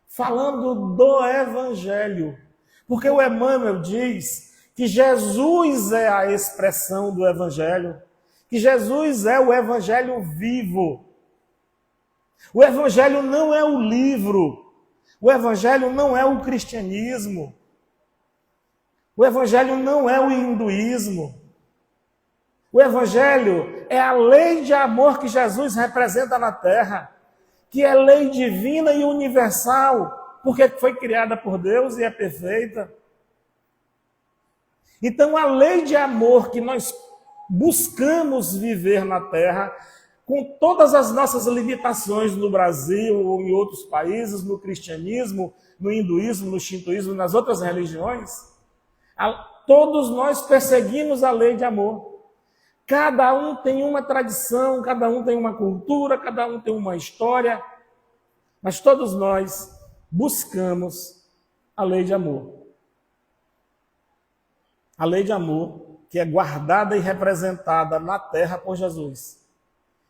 falando do Evangelho. Porque o Emmanuel diz que Jesus é a expressão do Evangelho, que Jesus é o Evangelho vivo. O Evangelho não é o livro, o Evangelho não é o cristianismo, o Evangelho não é o hinduísmo. O Evangelho é a lei de amor que Jesus representa na terra, que é lei divina e universal, porque foi criada por Deus e é perfeita. Então, a lei de amor que nós buscamos viver na terra, com todas as nossas limitações no Brasil ou em outros países, no cristianismo, no hinduísmo, no shintoísmo, nas outras religiões, todos nós perseguimos a lei de amor. Cada um tem uma tradição, cada um tem uma cultura, cada um tem uma história, mas todos nós buscamos a lei de amor. A lei de amor que é guardada e representada na terra por Jesus.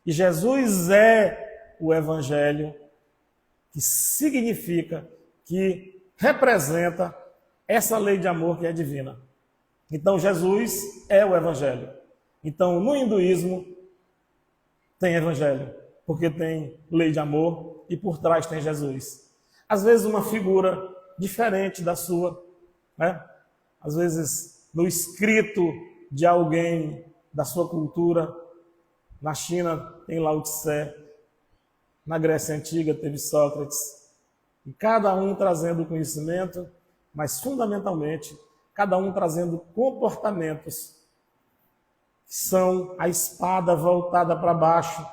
E Jesus é o Evangelho, que significa, que representa essa lei de amor que é divina. Então Jesus é o Evangelho. Então no hinduísmo tem Evangelho, porque tem lei de amor e por trás tem Jesus. Às vezes uma figura diferente da sua, né? Às vezes no escrito de alguém da sua cultura. Na China tem Lao Tse, na Grécia Antiga teve Sócrates, e cada um trazendo conhecimento, mas fundamentalmente, cada um trazendo comportamentos que são a espada voltada para baixo,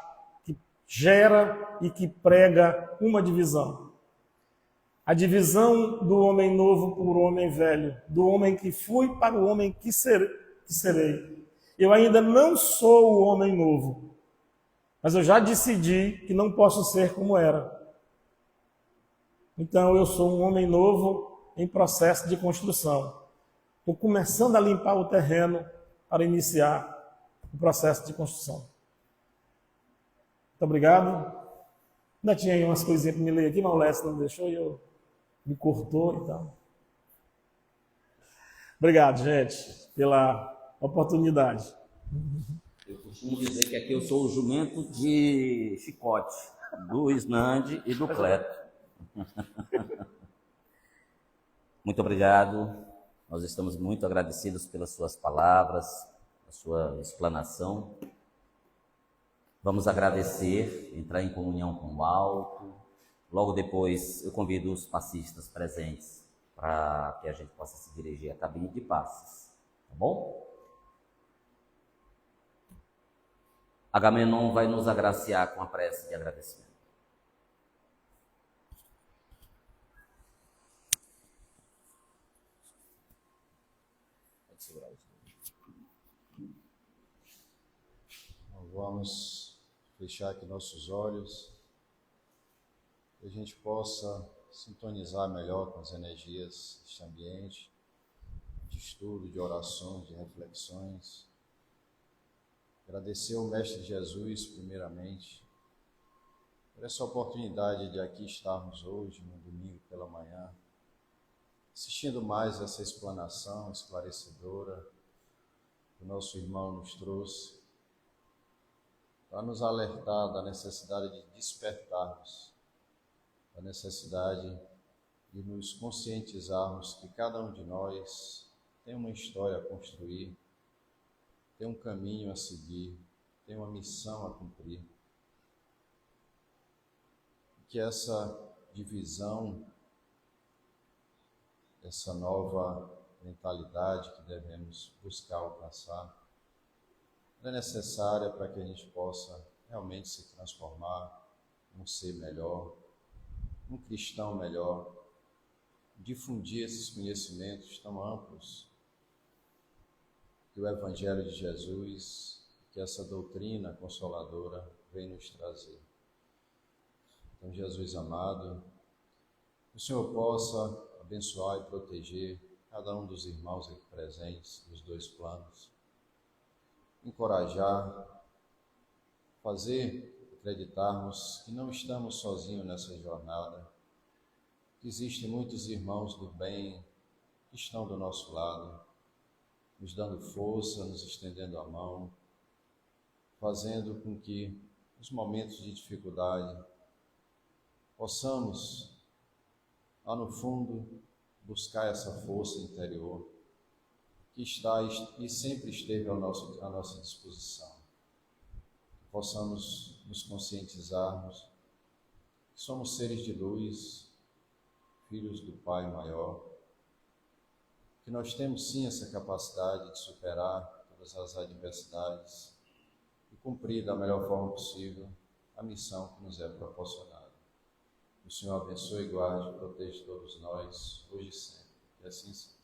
que gera e que prega uma divisão. A divisão do homem novo por homem velho, do homem que fui para o homem que serei. Eu ainda não sou o homem novo, mas eu já decidi que não posso ser como era. Então eu sou um homem novo em processo de construção. Estou começando a limpar o terreno para iniciar o processo de construção. Muito obrigado. Ainda tinha aí umas coisinhas para me ler aqui, mas o Lécio não deixou e eu me cortou e tal. Obrigado, gente, pela oportunidade. Eu costumo dizer que aqui eu sou o jumento de chicote, do Snand e do Cleto. Muito obrigado. Nós estamos muito agradecidos pelas suas palavras, a sua explanação. Vamos agradecer, entrar em comunhão com o alto. Logo depois eu convido os passistas presentes para que a gente possa se dirigir à cabine de passes, tá bom? Agamenon vai nos agraciar com a prece de agradecimento. Vamos fechar aqui nossos olhos, que a gente possa sintonizar melhor com as energias deste ambiente, de estudo, de orações, de reflexões. Agradecer ao Mestre Jesus, primeiramente, por essa oportunidade de aqui estarmos hoje, no domingo pela manhã, assistindo mais essa explanação esclarecedora que o nosso irmão nos trouxe, para nos alertar da necessidade de despertarmos, da necessidade de nos conscientizarmos que cada um de nós tem uma história a construir, tem um caminho a seguir, tem uma missão a cumprir. Que essa divisão, essa nova mentalidade que devemos buscar alcançar, é necessária para que a gente possa realmente se transformar num ser melhor, um cristão melhor, difundir esses conhecimentos tão amplos que o Evangelho de Jesus, que essa doutrina consoladora vem nos trazer. Então, Jesus amado, que o Senhor possa abençoar e proteger cada um dos irmãos aqui presentes, dos dois planos, encorajar, fazer acreditarmos que não estamos sozinhos nessa jornada, que existem muitos irmãos do bem que estão do nosso lado, nos dando força, nos estendendo a mão, fazendo com que, nos momentos de dificuldade, possamos, lá no fundo, buscar essa força interior que está e sempre esteve à nossa disposição. Que possamos nos conscientizarmos que somos seres de luz, filhos do Pai maior, que nós temos sim essa capacidade de superar todas as adversidades e cumprir da melhor forma possível a missão que nos é proporcionada. O Senhor abençoe, guarde e proteja todos nós, hoje e sempre. E assim seja.